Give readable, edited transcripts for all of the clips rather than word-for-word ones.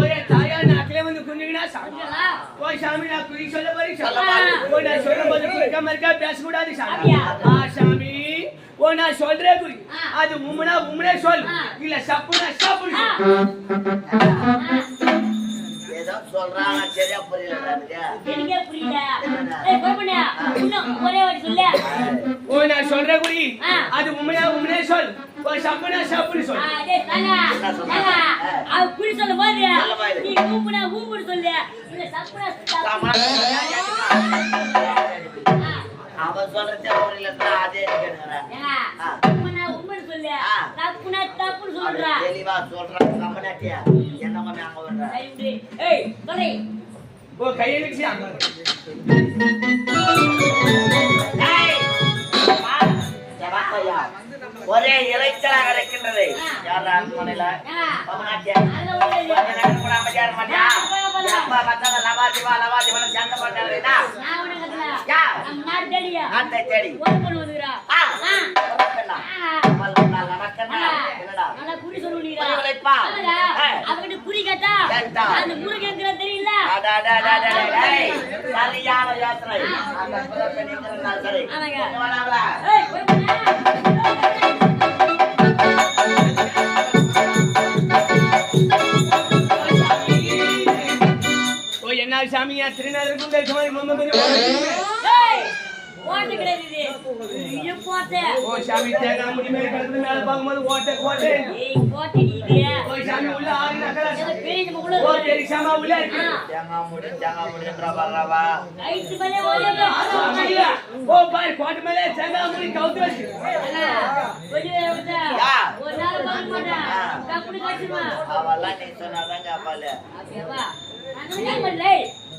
ஓயே தாயா நாக்கிலே வந்து குஞ்சுகினா சாமி. ஓய் சாமி நான் குறி சொல்ல போறேன் சாமி. ஓய் நான் சொல்லும்போது குறுக்காம இருக்கா பேசக்கூடாது சாமி. சாமி ஓ நான் சொல்றேன் குறி அது உம்முனா உம்முனே சொல் இல்ல சப்புனா சப்புனு ஏதோ சொல்றான் சரியா புரியல எனக்கே புரியல. ஏய் கோபண்ணா இன்னும் ஒரே வாட்டி சொல்லு. ஓ நான் சொல்றேன் குறி அது உம்முனா உம்முனே சொல் ஓ சப்புனா சப்புனு சொல். டேய் தாங்க அவ குறி சொல்லும்போது நீ ஊம்புனா ஊம்புன்னு சொல்லு இல்ல சப்புனா சப்புனு. அவன் சொல்றதே புரியல அதே கேக்குறேன். ஊம்புனா ஊம்புன்னு சொல்லு சப்புனா சப்புனு சொல்றா. தெளிவா சொல்றான் கம்பனாட்டியா என்னமா நாங்க வர்றா. ஏய் சொல்லு. ஓ கையில சாமி. ஏய் ஜவாப்பையா ஒரே இறைச்சலாக இருக்கின்றது. யாரா மனையில கம்பனாட்டியா கொஞ்ச நேரம் கூட அமைதியா இருக்க மாட்டியா? அப்பா பார்த்தா லவாதிவா சண்டை பண்ணாருடா. நான் உனக்கு கட்டல. யா நம்ம நாடு தேடியா நாட்டை தேடி ஒரு பொண்ணு வந்துறா. நல்லா குறி சொல்லுவீரா. அவகிட்ட குறி கேட்டா அந்த முருகேந்திர தெரியல. சரியான யோசனை. அந்த புறப்பணிங்கிறதுனால சரி. ஏய் போய் பண்ணு. ஓ என்ன சாமி திருநாளுக்குள்ள இருக்க மாதிரி மம்ம ஏய் ஓட்டு கிடையாது இது போட்டு. ஓ சாமி தேங்க முடி மேல கிடக்குது மேல பாக்கும்போது ஓட்டை ஓட்டை. ஏய் போட்டு நீங்க. ஓ சாமி உள்ள ஆறு நகர. ஏதோ பெரிய முள்ள. ஓ பெரிய சாமா உள்ள இருக்கு. தேங்காய் முடி ரவா ஐஸ் மேலே ஓடுது. ஓ பாய் கோட்டை மேல தேங்காய் முடி கவுத்து வச்சு. வெளியே வந்து ஒரு நாள் வாங்க மாட்டேன். கப்புடி காட்டுமா. அவெல்லாம் நீ சொன்னாதாங்க அப்பால. அப்பா நான் என்ன பண்ணலை.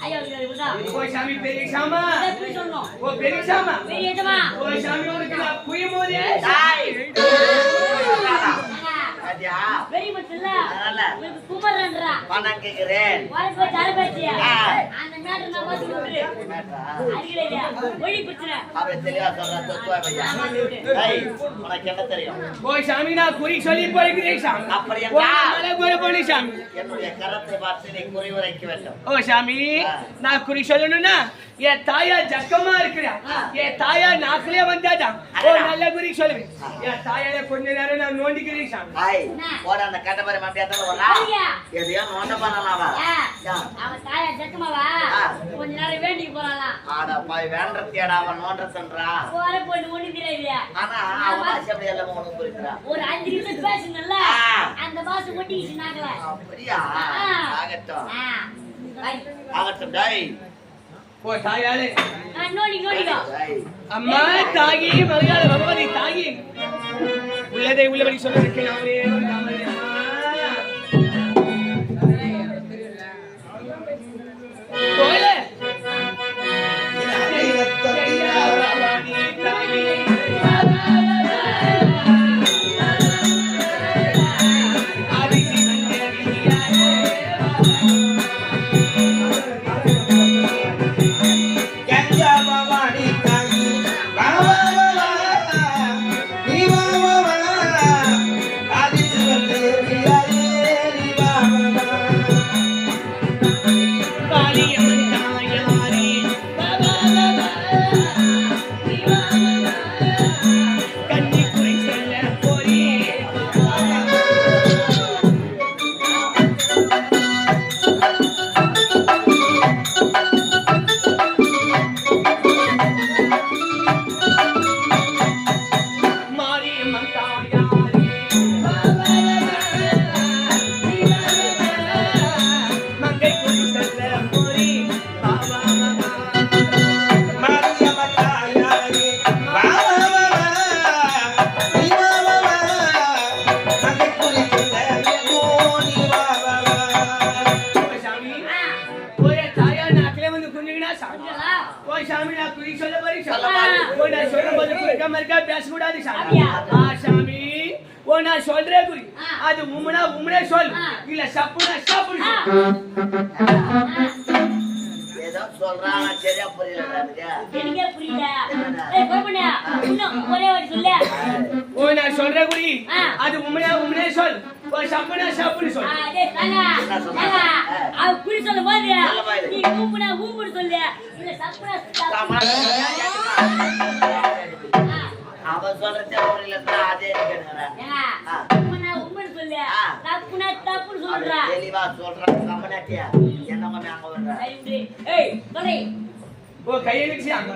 ஐயோ இதுடா. ஓ சாமி பெரிய சாமா. எப்படி சொல்லணும். ஓ பெரிய சாமா. பெரிய ஏதமா. ஓ சாமி உனக்கு நான் புயமோதே. டேய். அடியா. வெரி மச் இல்ல. அதனால உங்களுக்கு குமரன்றா. பணம் கேக்குறேன். வாய் போய் தரபேச்சியா. அந்த மேட்டர் நான் பாத்து விட்டுரு. மேட்டரா? அடிக்கலையா. ஒளி பிரச்சனை. அவ தெளிவா சொல்றா தொத்துவா பையா. டேய் உனக்கு என்ன தெரியும்? ஓ சாமி நான் குறி சொல்லி போகிறேன் சாமி. அப்படியே மேல கோர போனி சாமி. என்னுடைய கரத்தை பார்த்து நீ குறிவுரைக்க வேண்டும். ஓ சாமி நான் குறி சொல்லணும்னா என் தாயா ஜக்கமா இருக்கிறா. என் தாயா நாக்கிலே வந்தாதான். ஓ நல்ல குறி சொல்லுவேன். என் தாயால கொஞ்ச நேரம் நான் நோண்டிக்கிறேன் சாமி. ஹாய் போட அந்த கட்டபரி மாப்பியாத்தல வரா. எதையோ நோண்ட பண்ணலாமா? அவன் தாயா ஜக்கமாவா. கொஞ்ச நேரம் வேண்டிக்கு போறாளாம். ஆடா போய் வேண்டறதியடா அவன் நோண்டறன்றா. போற பொண்ணு ஒண்ணு தெரியலையா. ஆனா அவன் பாஷை அப்படி எல்லாம் உனக்கு புரியுதா? ஒரு 5 நிமிஷம் பேசுனல்ல அந்த பாஸ் ஒட்டிச்சு நாக்கல. அப்படியா? ஆகட்டும். ஆகட்டும் டேய். ஓ தாயாலே நோடிக்கோ. அம்மா தாயி மரியாத பகவதி தாயி உள்ளதை உள்ளபடி சொல்லிருக்கேன். அவரே போல பேசக்கூடாது சாமி. ஓ நான் சொல்றேன் குறி அது உம்முனா உம்முனே சொல் இல்ல சப்புனா சப்புனு ஏதோ சொல்றான் சரியா புரியல எனக்கே புரியல. ஏய் கோபண்ணா, இன்னும் ஒரே வாட்டி சொல்லு. ஓ நான் சொல்றேன் குறி அது உண்மையா சொல். ஓ சப்பனா சப்புனு சொல். டேய் தாங்க அவ குறி சொல்லும் போது நீ ஊம்புன்னு சொல்லு. இல்ல சப்புனா அவன் சொல்றதே புரியல அதே கேட்கிறேன். உண்மைன்னு சொல்லு. தப்புன்னு சொல்றா. தெளிவா சொல்றான் கம்பனாட்டியா என்ன பண்ண அங்க வர்ற ஏய் சொல்லு. ஓ கையை வச்சு அங்க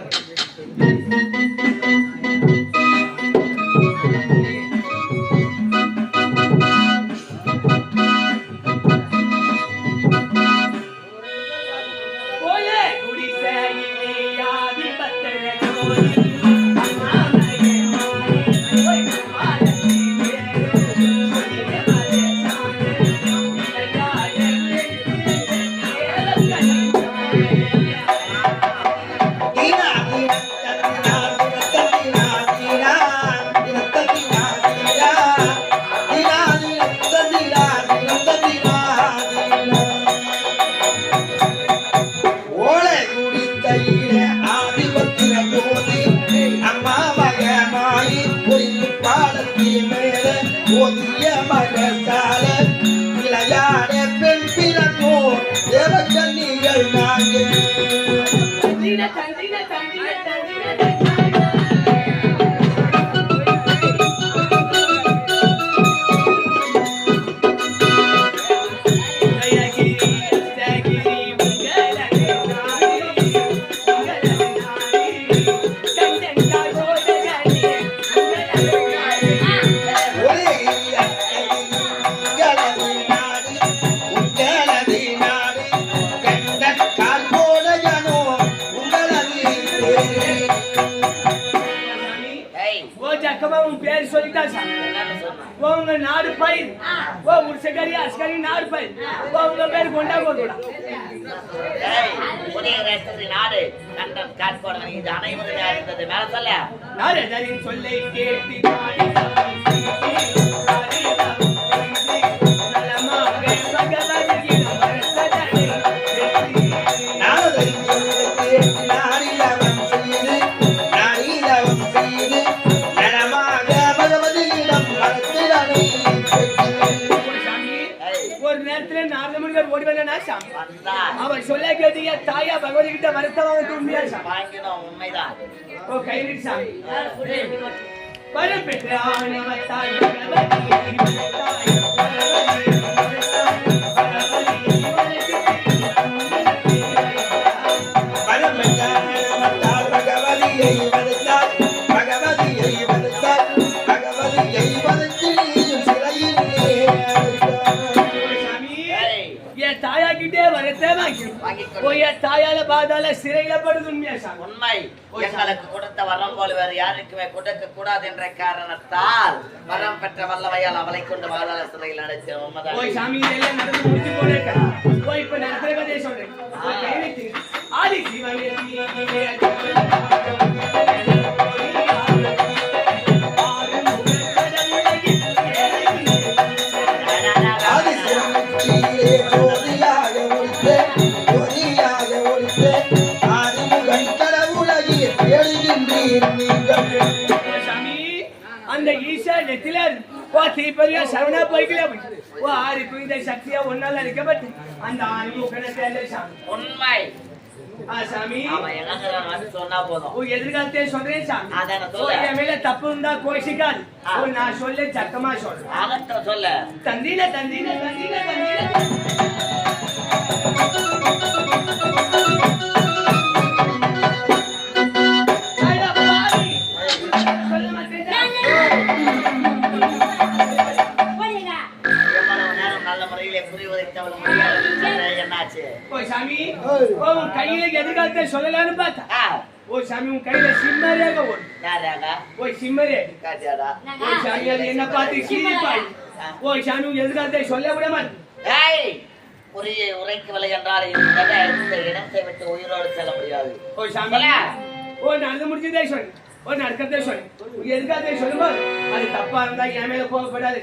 நாடு பயிர் ஓ முர்சகரி அஸ்கரி நாடு பயிர் ஓ உங்க பேர் கொண்டா கோடுடா புதிய ரேஸ்டரி நாடு கண்டன் காட்கோட இது அனைவரும் இருந்தது மேல சொல்ல நாரதரின் சொல்லை கேட்டு அவன் சொல்ல கேட்டீங்க தாயா பகவதி கிட்ட வருத்தமாக உண்மையா உண்மைதான் ஓ கைவிட்டு சாமி வரம் பெற்ற ஆணவத்தாய் தாயால பாதால சிறையில படுது உண்மையா உண்மை எங்களுக்கு கொடுத்த வரம் போல வேறு யாருக்குமே கொடுக்க கூடாது என்ற காரணத்தால் வரம் பெற்ற வல்லவையால் அவளை கொண்டு பாதாள சிறையில் அடைச்ச உண்மைதான் ஓய் சாமி இதெல்லாம் நடந்து முடிச்சு போறேன் ஓய் இப்ப நடக்கிற கதையை சொல்றேன் ஆதி சிவனே அந்த ஈசா நெத்தில ஓ தீபரியா சரவணா போய்க்கல ஓ ஆறு துணிந்த சக்தியா ஒன்னால இருக்கப்பட்டு அந்த ஆணி முகனத்தை சாமி உண்மை சாமி அவன் என்ன சொன்னா போதும் ஓ எதிர்காலத்தே சொல்றேன் சாமி அதான சொல்ல என் மேல தப்பு இருந்தா கோஷிக்காது ஓ நான் சொல்ல சத்தமா சொல்றேன் ஆகட்டும் சொல்ல தந்தீன தந்தீன தந்தீன தந்தீன கையில எதிர்காலத்தை சொல்லலான்னு பார்த்தா ஓ சாமி உன் கையில சிம்மரேக ஓ சிம்மரே ஓ சாமி அது என்ன பார்த்து சிரிப்பாய் ஓ சாமி உன் எதிர்காலத்தை சொல்ல விட மாட்டேன் உரைக்கு விலை என்றால் இந்த இடத்தை விட்டு உயிரோடு செல்ல முடியாது ஓ சாமி ஓ நடந்து முடிஞ்சதே சொல்லு ஓ நடக்கிறதே சொல்லு எதுக்காக சொல்லும்போது அது தப்பா இருந்தா என் மேல கோவப்படாது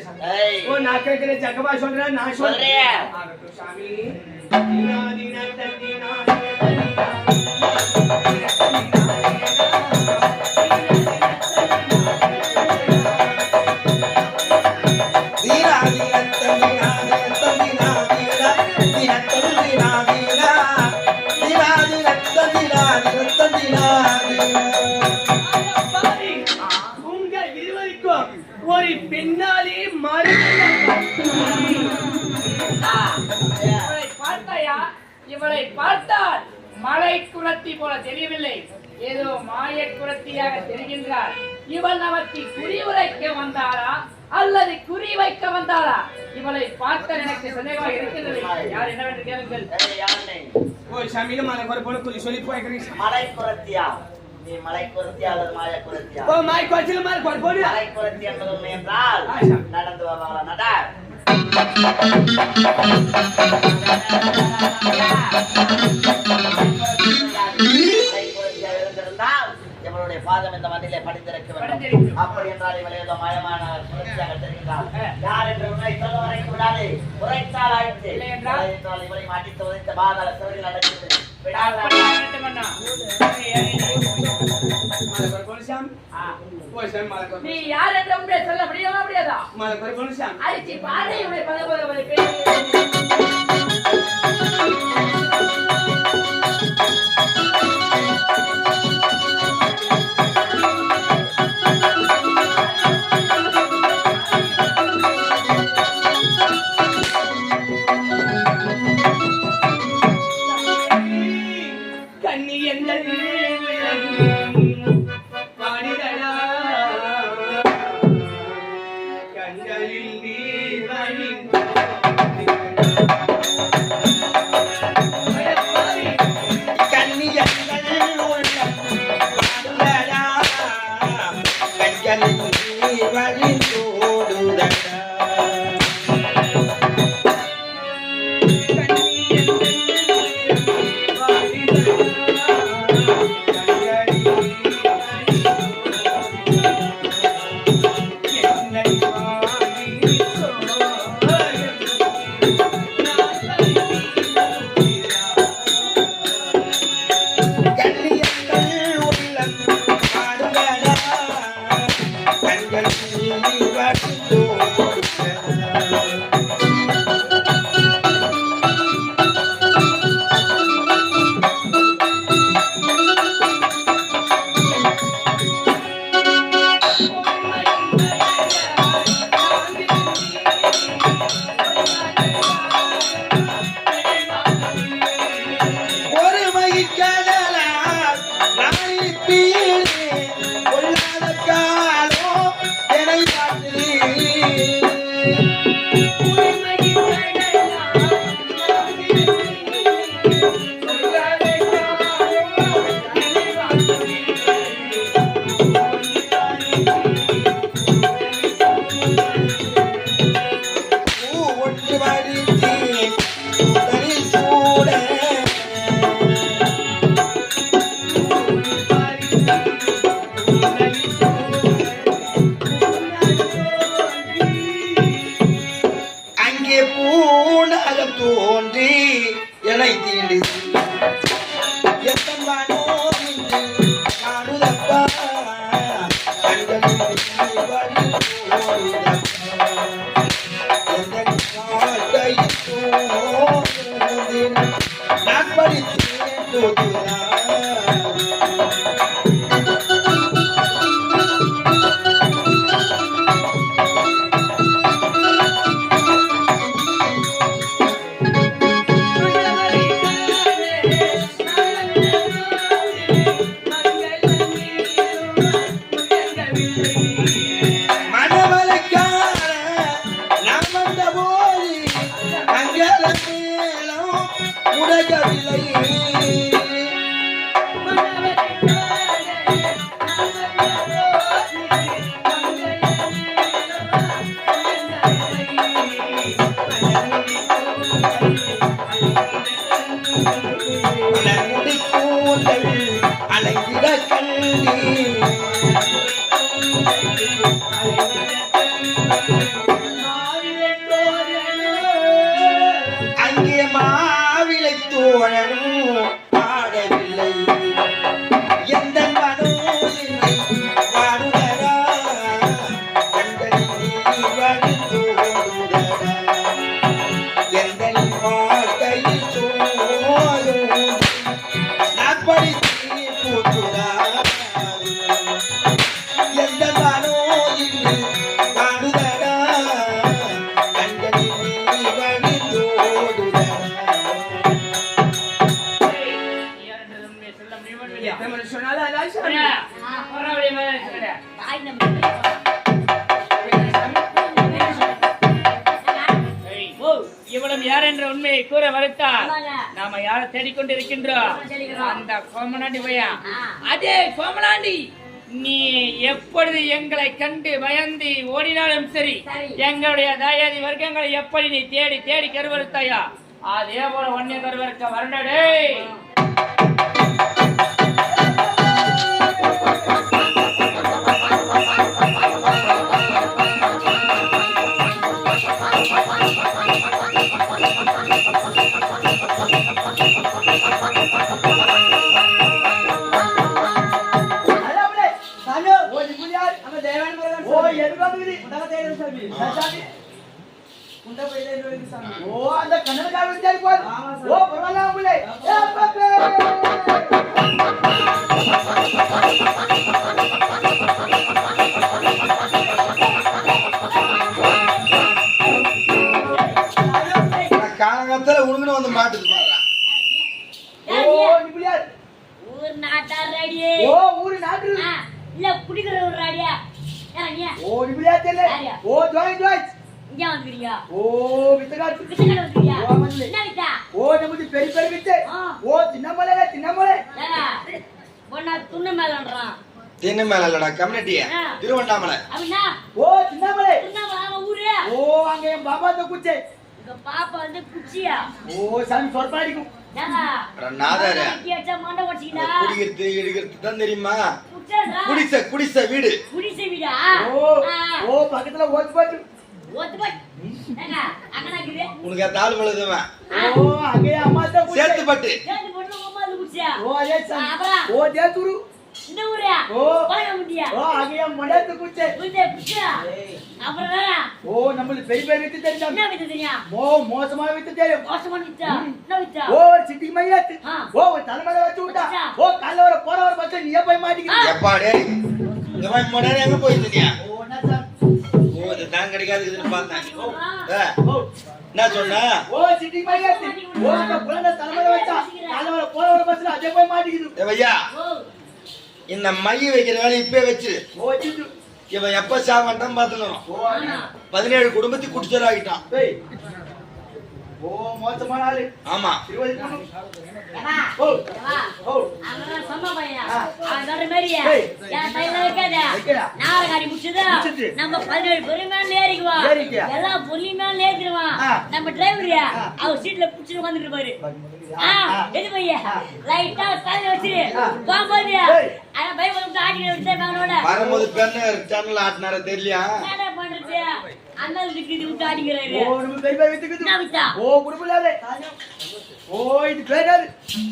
ஓ நான் கேட்கிற ஜக்கமா சொல்றேன் நான் சொல்றேன் சாமி உங்கள் இருவருக்கும் ஒரு பெண்ணாலே மாறி பார்த்தாயா? இவளை பார்த்தால் மலை குரத்தி போல தெரியவில்லை, ஏதோ மாய குரத்தியாக தெரிகின்றார். இவள் நமக்கு குறி உரைக்க வந்தாளா அல்லது குறி வைக்க வந்தாளா? இவளை பார்த்த எனக்கு சந்தேகமாக இருக்கின்றது. யார் என்னவென்று கேளுங்கள். ஓ சாமி மலை பொறுப்பு சொல்லி போய்க்கிறீங்க. மலை குரத்தியா? நீ மலை குரத்தியா அல்லது மாய குரத்தியா? ஓ மாய் கோச்சில மலை பொறுப்பு. மலை குரத்தி என்பது உண்மை என்றால் நடந்து வருவாங்களா? நடா இருந்திருந்தால் இவளுடைய பாதம் இந்த மண்ணிலே படித்திருக்க வேண்டும். அப்படி என்றால் இவள் ஏதோ மயமான சுழற்சியாக தெரிகிறாள். யார் என்று உன்னை சொல்ல வரைக்கும் விடாது. உரைத்தால் ஆயிடுச்சு என்றால் இவளை அடித்து உதைத்த பாதாள சிறையில் அடைக்கிறது. நீ யார் என்ற உண்மையை சொல்ல முடியுமா முடியாதா? அடிச்சு பாதை உடைய கண்ணி எந்த பாடிதடா கண்களில் நீர் வழிந்த தோன்றி என்னை தீண்டி எத்தம்பானோ நானுதப்பா நான் படித்தேன் அங்கே மாவிலை தோழனும் பாடவில்லை. உண்மையை கூற மறுத்தால் ஆமாங்க. நாம யாரை தேடிக்கொண்டிருக்கின்றோம்? தேடிக்கிறோம். அந்த கோமலாண்டி பையா. ஆ. அதே கோமலாண்டி நீ எப்பொழுது எங்களை கண்டு பயந்து ஓடினாலும் சரி, சரி. எங்களுடைய தயாதி வர்க்கங்களை எப்படி நீ தேடி தேடி கருவறுத்தாயா, அதே போல ஒன்னே கருவறுக்க வரண்டே. ஓ எதுக்காகுது சாமி ஓ அந்த கண்ணனுக்காக விட்டாரு போது ஓ பரவாயில்ல உங்களே ஏ பாப்பே காலங்காலத்துல உருங்கன்னு வந்து மாட்டுது பாரு. ஓ நிபுலியார் ஊர் நாட்டார் ரெடி. ஓ ஊரு நாட்டு இல்ல குடிக்கிற ஒரு ரெடியா? ஏங்க ஓ நிபுலியார் தெரியல. ஓ ஜாய் ஜாய் இங்க வந்துறியா? ஓ வித்தகார் கிட்ட வந்துறியா? ஓ மல்லே என்ன வித்தா? ஓ நமது பெரிய பெரிய வித்து ஓ சின்னமலை ஏங்க பொண்ணா துண்ண மேலன்றான். தென்னை மேல இல்லடா கம்யூனிட்டிய திருவண்ணாமலை. அப்படினா ஓ சின்னமலை துண்ண ஊரு. ஓ அங்க என் பாபா தான் குச்சே. உங்க பாப்பா வந்து குச்சியா? ஓ சாமி சொற்பாடிக்கும் ஏங்க நாதார கேச்சா மண்ட வச்சினா குடிக்கிறது எடுக்கிறது தான் தெரியுமா? குச்சா குடிசை வீடு. குடிசை வீடா? ஓ ஓ பக்கத்துல ஓத்து பாட்டு ஓத்து போய் ஏங்க அங்கனா கிரே. உனக்கு அந்த ஆள் விழுதுவன். ஓ அங்க அம்மா தான் குச்சே. சேர்த்து பட்டு கேட்டு பொண்ணு அம்மா வந்து குச்சியா? ஓ அதே சாமி ஓ தேத்துரு இந்த ஊரா? ஓ பழக முடியா? ஓ அங்க மடத்து குச்சே. குச்சே குச்சியா? அப்புறம் ஓ நம்மள பெரிய பெரிய வித்து தெரியும். என்ன வித்து தெரியும்? மோசமா வித்து தெரியும். மோசமான வித்தா? என்ன வித்தா? ஓ சிட்டி மையாத்து ஓ தலைமையில வச்சு விட்டா. ஓ கால்ல வர போற வர பச்சை நீ போய் மாட்டிக்கிற. எப்பா டேய் இந்த மாதிரி மொடனே எங்க போயிட்டீங்க? ஓ என்ன சார் ஓ இது தான் கிடைக்காதுன்னு பார்த்தேன். ஓ என்ன சொன்னா? ஓ சிட்டி மையாத்து ஓ அந்த புலன தலைமையில வச்சா கால்ல வர போற வர பச்சை அதே போய் மாட்டிக்கிது. ஏ பையா ஓ இந்த மை வைக்கிற வேலை இப்பவே வச்சு ஓ சிட்டு இவன் எப்ப சாவண்டான் பாத்துக்கணும். ஓ 17 குடும்பத்தை குடிச்சல் ஆகிட்டான். ஏய் ஓ மோசமான ஆளு. ஆமா இருபது பொண்ணு. ஏமா ஓ ஏமா ஓ அவன சொன்ன பையன் அவன் சொல்ற மாதிரியா ஏய். என் கையில வைக்காத வைக்கல. நாரகாரி முடிச்சது முடிச்சிட்டு. நம்ம 17 பேரும் மேல ஏறிக்குவா ஏறிக்கியா? எல்லா பொருளையும் மேல ஏறிடுவான் ஆ. நம்ம டிரைவரியா அவர் சீட்ல புடிச்சு உட்கார்ந்துட்டு பாரு எது பையா லைட்டா ஸ்டாண்ட் வச்சு போகும்போது ஏய். ஆனா பயப்பட ஆடிட்டு விட்டு அவனோட வரும்போது பெண்ணு சேனல் ஆட்டினார தெரியலையா? என்ன பண்றது அந்த விட்டு விட்டு ஆடிக்கிறாரு ஓ நம்ம பெரிய பெரிய வித்துக்குது. என்ன வித்தா? ஓ குடும்பலாலே ஓ இது பேராது.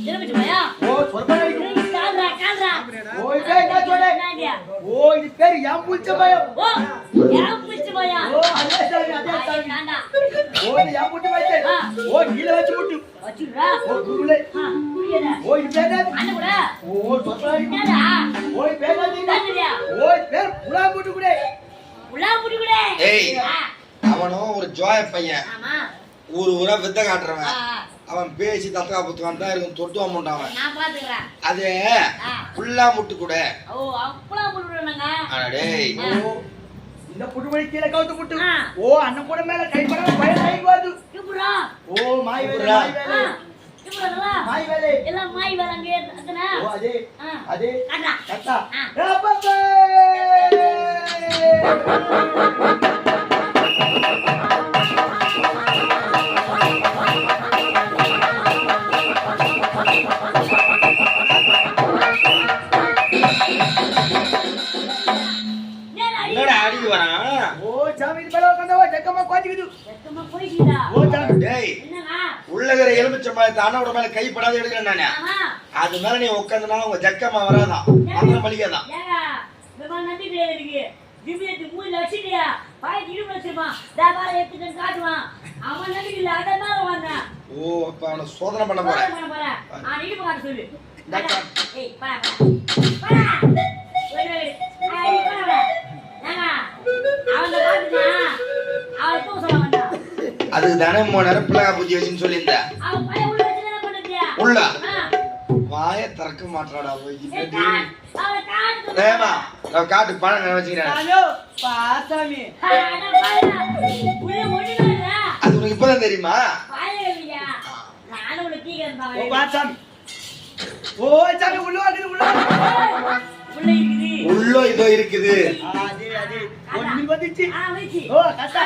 என்ன விட்டு பையா ஓ சொர்பனாடிக்கும். கால்ரா கால்ரா ஓ இது என்ன சொல்ற? என்னடியா ஓ இது பேர் யாம் புடிச்ச பயம். ஓ யாம் புடிச்சு பையா ஓ அதே சாமி அதே சாமி. காண்டா ஓ இது யாம் புடிச்ச பயம். ஓ கீழ வச்சு புட்டு. வச்சுடா ஓ குடும்பலே புரியல ஓ இது பேராது. அண்ணா கூட ஓ சொர்பனாடிக்கும். என்னடா ஓ இது பேராது. என்னடியா ஓ இது பேர் புலா புட்டு கூட. உலா புடி கூட ஏய் அவனும் ஒரு ஜோய பையன். ஆமா ஊரா வித்த காட்டுறவன். அவன் பேசி தத்தகா புத்தகம் தான் இருக்கும். தொட்டு அமௌண்டாவன் நான் பாத்துக்கறேன் அது புல்லா முட்டு கூட. ஓ அப்பளா புடுறாங்க டேய் ஓ இந்த புடுமணி கீழ கவுத்து புட்டு. ஆ. ஓ அண்ணன் கூட மேல கை படாம பயம் ஆகி வருது. இப்புறா ஓ மாய் வேலை இப்புறா. மாய் வேலை இப்புறா மாய் வேலை. எல்லாம் மாய் வராங்க அத்தனா ஓ அதே அதே அண்ணா கட்டா. ஆ. ரப்பப்பே. என்னடா அடிக்கு வரான்? ஓ சாமி இது மேல உட்கார்ந்தா ஜக்கமா கோச்சிக்குது. எக்கமா போயிட்டீடா ஓ சாமி டேய் என்னங்க உள்ளகிற எலுமிச்சம்பழத்தை அண்ணோட மேல கைப்படாத எடுக்கிறேன் நானே. ஆமா அது மேல நீ உட்காந்துனா உங்க ஜக்கமா வராதான். அப்புறம் பலிக்காதான். ஏங்க விமான நம்பி கிடையாது இருக்கு திவ்யத்து 3 லட்சம்டியா 20 லட்சமா தாபார எடுத்து காட்டுவான் அவன் நம்பி இல்ல அத மேல வாங்க ஓ அப்ப அவனை சோதனை பண்ண போறேன். பண்ண போறேன் நீடு காட்ட சொல்லு டாக்டர். ஏய் பாடா பாடா வெய் ஐ பாடா ஏங்க அவன் பாத்துனா அவன் தூச வந்தா அதுக்கு தானே 3 நேரம் பிள்ளை பூஜை வச்சுன்னு சொல்லியிருந்தேன். அவன் பையன் உள்ள வச்சு என்ன பண்ணுதியா உள்ள வாய திறக்க மாட்டாடா போய். அவன் காட்டு தேமா நான் காட்டு பணம் வச்சுக்கிறேன். ஹலோ பாசாமி. அட பாடா உள்ள முடியல அது உனக்கு இப்பதான் தெரியுமா? பாயலையா ஓ வா சாமி ஓ சாமி உள்ள வாங்க உள்ள உள்ள இருக்குது. உள்ள இதோ இருக்குது. அதே அதே ஒரு மீன் வந்துச்சு வந்துச்சு. ஓ கட்டா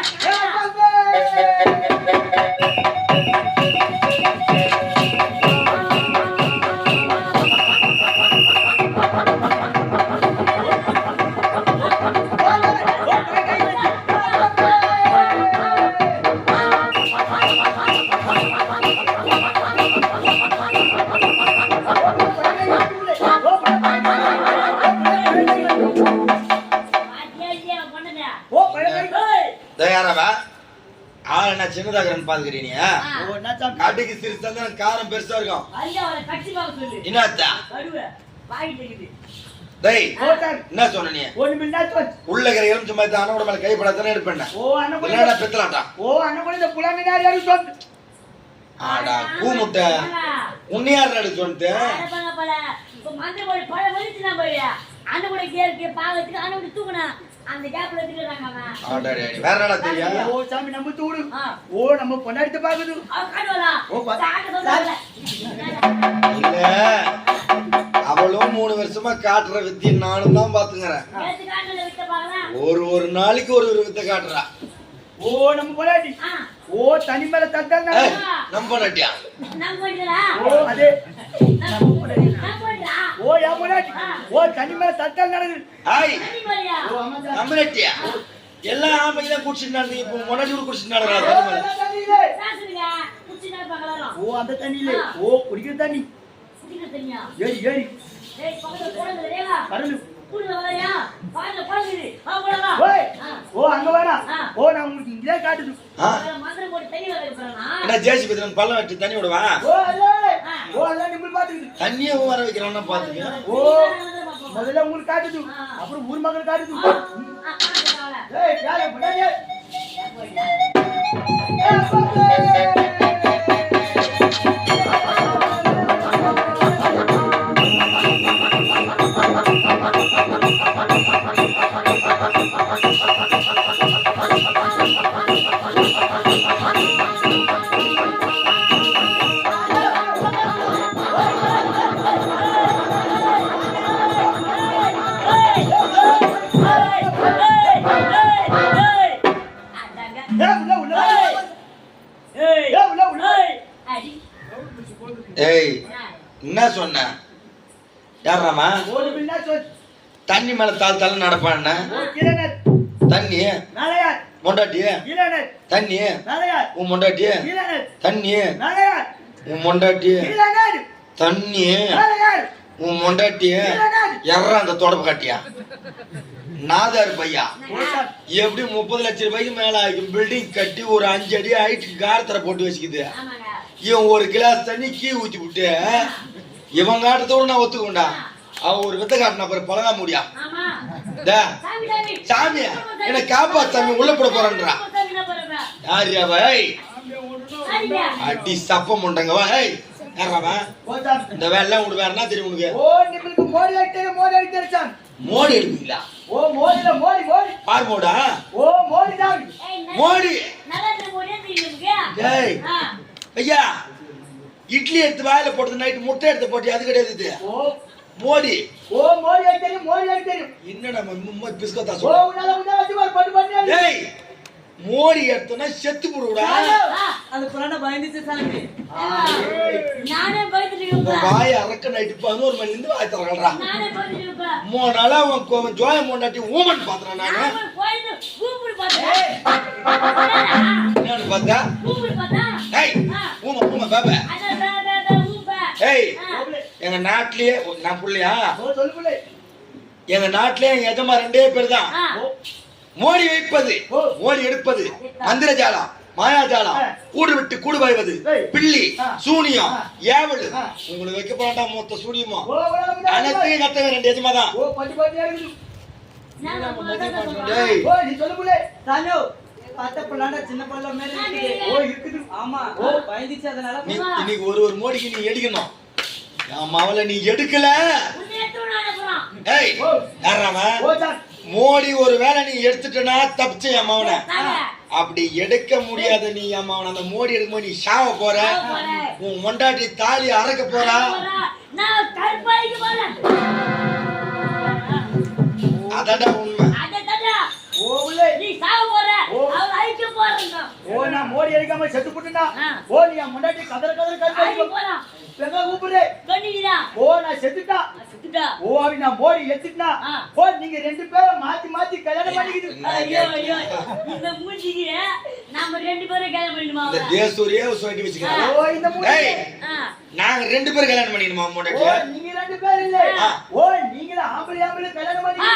பாத்தியா பண்ணதா? ஓ பழகை ஏய். தயாராவா ஆள் என்ன சின்னதாகிறன்னு பாத்துக்கிறீங்க. ஓ நான் சாமி கடுகு சிறுசா இருந்தா காரம் பெருசா இருக்கும். ஐயா அவரை கட்சி பார்க்க சொல்லு. என்னத்தா கடுவை வாங்கிட்டு இருக்குது. டேய் ஓ சாமி என்ன சொன்ன நீ? ஒரு மீன் தான் உள்ள இருக்கிற எலுமிச்சை மாதிரி அண்ணோட மேல கைப்படாதானே எடுப்பேன். ஓ அண்ணன் கூட என்னடா பெத்தலாட்டா? ஓ அண்ணன் கூட இந்த புலா மீன் யாரு சொல் ஆடா கூமுட்டை உன்னையார் நடு சொல்லிட்டு இப்ப மந்திர போய் பழ வலிச்சுனா போய் அண்ணன் கூட கேருக்கு பாவத்துக்கு அண்ணன் கூட தூக்குனா அந்த கேப்ல எடுத்துக்கிறாங்க அவன். ஆடாடே வேற என்னடா தெரியும்? ஓ சாமி நம்ம தூடு ஆ. ஓ நம்ம பொண்டாட்டி பாக்குது அவன் காட்டுவாளா? ஓ, பா- சாக்க சொல்றாங்க. இல்ல அவளும் 3 வருஷமா காட்டுற வித்தியை நானும் தான் பாத்துக்கிறேன். நேத்து காட்டுல விட்ட பாக்கலாம். ஒரு நாளைக்கு ஒரு வித்தை காட்டுறா. ஓ நம்ம பொண்டாட்டி ஆ. ஓ தனி மேல தட்டாங்க ஏய், நம்ப நட்டியா? நம்ம போயிடலா? ஓ அதே நம்ம போயிடலா? ஓ யா பொண்டாட்டி ஓ தனி மேல தட்டால் நடக்குது ஹாய் தண்ணி போறியா? ஓ ஆமா சாமி. நம்ப நட்டியா? எல்லா ஆம்பளையும் தான் குடிச்சிட்டு நடந்து இப்போ முன்னாடி கூட குடிச்சிட்டு நடக்கிறா. சாசுங்க. குச்சினா பார்க்கலாம். ஓ அந்த தண்ணியில ஓ குடிக்கிற தண்ணி குடிக்கிற தண்ணியா? ஏறி ஏறி டேய் பக்கத்துல போறது ரேவா. கடலு கூடுல வரையா? பாருங்க பாருங்க. வா போடா. ஓய் ஆ. ஓ அங்க வேணா ஆ. ஓ நான் உங்களுக்கு இங்கே காட்டுது ஆ, மந்திரம் போட்டு தண்ணி வர வைக்கறானா? என்ன ஜேசி பத்திரம் பள்ளம் வெட்டி தண்ணி விடுவா? ஓ அல்லே ஓ அல்ல நிம்மல் பாத்துக்குது தண்ணியை வர வைக்கிறான்னா பாத்துக்க. ஓ முதல்ல உங்களுக்கு காட்டுது அப்புறம் ஊர் மக்கள் காட்டுது ஏய் யாரே பொண்டாட்டி ஏய் பாப்பே உள்ள உள்ள ஏய் உள்ள உள்ள ஏய் என்ன சொன்ன? யாராமா ஒரு பின்னா சொல் தண்ணி மேல தாள் தாள் நடப்பான்னு? ஓ கிரணத் தண்ணி நாளையார் மொண்டாட்டி கிரணத் தண்ணி நாளையார் உன் மொண்டாட்டி கிரணத் தண்ணி நாளையார் உன் மொண்டாட்டி கிரணத் தண்ணி நாளையார் உன் மொண்டாட்டி எர்ற அந்த தொடப்பு காட்டியா நாதார் பையா எப்படி 30 லட்சம் ரூபாய்க்கு மேல ஆகும் பில்டிங் கட்டி ஒரு 5 அடி ஹைட்டுக்கு காரத்தரை போட்டு வச்சுக்குது. இவன் ஒரு கிளாஸ் தண்ணி கீ ஊத்தி விட்டு இவன் காட்டத்தோட நான் ஒத்துக்கொண்டா அவன் ஒரு வித்த காட்டினா பிறகு பழகா முடியா சாமி என்ன காப்பா சாமி உள்ள போட போறன்றா யாரியா பாய் அடி சப்பம் உண்டங்க வாய் யாரா ஓ சாமி இந்த வேலை உனக்கு வேற என்ன தெரியும் உனக்கு? ஓ நிம்மலுக்கு மோடி அடிச்சே சாமி மோடி எடுப்பீங்களா? ஓ மோடில மோடி மோடி பார் மோடா ஓ மோடி சாமி மோடி நரேந்திர மோடியே தெரியுங்க. ஏய் ஐயா இட்லி எடுத்து வாயில போட்டு நைட்டு முட்டை எடுத்து போட்டு அது கிடையாது இது ஓ மோடி. ஓ மோடி அடிச்சே என்னடா நம்ம பிஸ்கட்டா ஓ சொல்ற? உன்னால வச்சு பாரு பண்ணு ஏய் மோடி எடுத்தனா செத்து போடுடா. அந்த புராண பயந்துச்சு சாமி. நானே பயந்துட்டு உன் இருக்கேன். வாய் அரக்க நைட்டு 11 மணில இருந்து வாய் தரங்கடா. நானே பயந்துட்டு இருக்கேன். 3 நாளா உன் ஜோய மொண்டாட்டி ஊமன் பாத்துறேன் நானு. நான் போயிட்டு கூப்பிடு பார்த்தேன். என்னன்னு பார்த்தா? கூப்பிடு பார்த்தா? ஏய் ஊம பாபா. அட ஊப்பா. ஏய் எங்க நாட்டிலேயே நான் புள்ளையா? ஓ சொல்லு புள்ளை எங்க நாட்டிலே எங்க எஜமா 2 பேர் தான். ஓ மோடி வைப்பது மோடி எடுப்பது மந்திரஜாலம் மாயாஜாலம் கூடு விட்டு கூடு பாய்வது பில்லி சூனியம் ஏவல் உங்களுக்கு வைக்க போறாண்டா மொத்த சூனியமோ ஓ அனைத்தையும் கத்தவன் 2 எஜமா தான். ஓ பட்டி இருக்குது நான் டேய் ஓ நீ சொல்லு புள்ளை சாமி பத்த பிள்ளாண்ட சின்ன பிள்ளை மேல இருக்குது. ஓ இருக்குது ஆமா பயந்துச்சு அதனால நீ இன்னைக்கு ஒரு மோடிக்கு நீ எடுக்கணும். என் மவளை நீ எடுக்கல உன்னை எடுத்து நான் அனுப்புறேன். ஏய் யாராம ஓ சாமி மோடி ஒரு வேளை நீ எடுத்துட்டனா தப்பிச்சு என் மவனை. அப்படி எடுக்க முடியாத நீ அம்மா அந்த மோடி எடுக்கும்போது நீ சாவ போற. உன் மொண்டாட்டி தாலி அறக்க போறா. நான் கருப்பாய்க்கு போறேன். அதான்டா உண்மை. ஓ உள்ளே நீ சாவ போற. அவர் அழிக்க போறேங்க. ஓ நான் மோடி அடிக்காம செத்து போட்டுனா. ஓ நீ முன்னாடி கதற கதற அழிக்க போறான். எங்க கூப்பிடுறே கண்ணிடா. ஓ நான் செத்துட்டா. செத்துட்டா. ஓ அப்படி நான் மோடி எத்திட்டா. ஓ நீங்க ரெண்டு பேரும் மாத்தி மாத்தி கல்யாணம் பண்ணிக்கிட்டு. ஐயோ ஐயோ இந்த மூஞ்சிக்கு நாம ரெண்டு பேரும் கல்யாணம் பண்ணிடுமா? இந்த தேசூரியே சொல்லி வச்சுக்கிறேன். ஓ இந்த மூஞ்சி. நாங்க ரெண்டு பேரும் கல்யாணம் பண்ணிக்கணுமா ஓ மொண்டாட்டி? நீங்க ரெண்டு பேரும் இல்ல. ஓ நீங்க ஆம்பளை ஆம்பளை கல்யாணம் பண்ணி.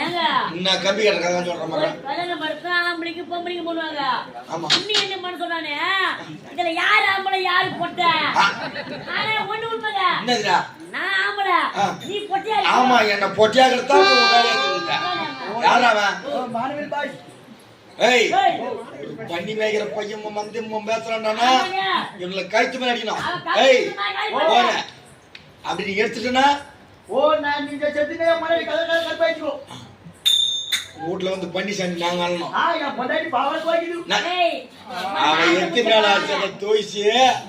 ஏங்க நான் கம்பி கட்டறதா சொல்ற மாதிரி. கல்யாணம் பண்றா ஆம்பளைக்கு பொம்பளைக்கு பண்ணுவாங்க. ஆமா. நீ என்ன பண்ண சொன்னானே? இதுல யார் ஆம்பளை யாரு பொட்ட? ஆனா ஒண்ணு உண்மைங்க. என்னதுடா? நான் ஆம்பளை. நீ பொட்டியா? ஆமா என்ன பொட்டியாகறதா உன் வேலையா இருக்குடா. யாரா அவன்? ஓ மானவில் பாய். ஏய் பண்ணி மேய்க்கிற பையன் வந்து பேசுறான்டானா இவங்களை கழுத்து மேல அடிக்கணும். ஏய் போற அப்படி நீ எடுத்துட்டனா ஓ நான் நீங்க செத்துனே மனைவி கதற கதற வீட்டுல வந்து பண்ணி சாண்டி நாங்க ஆளணும். என் பொண்டாட்டி பாவல் போய்க்குது. அவன் எத்தனை நாள் ஆச்சு அதை தோய்ச்சி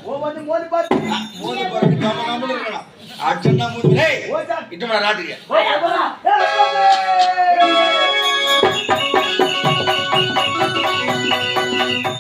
ஓ வந்து மோதி பார்த்து மோதி போறது கம்ம கம்மனு இருக்கணும். அச்சன்னா மூணு. ஏய் ஓ சார் இட்டு நாட்டுக்கு ஓ போடா.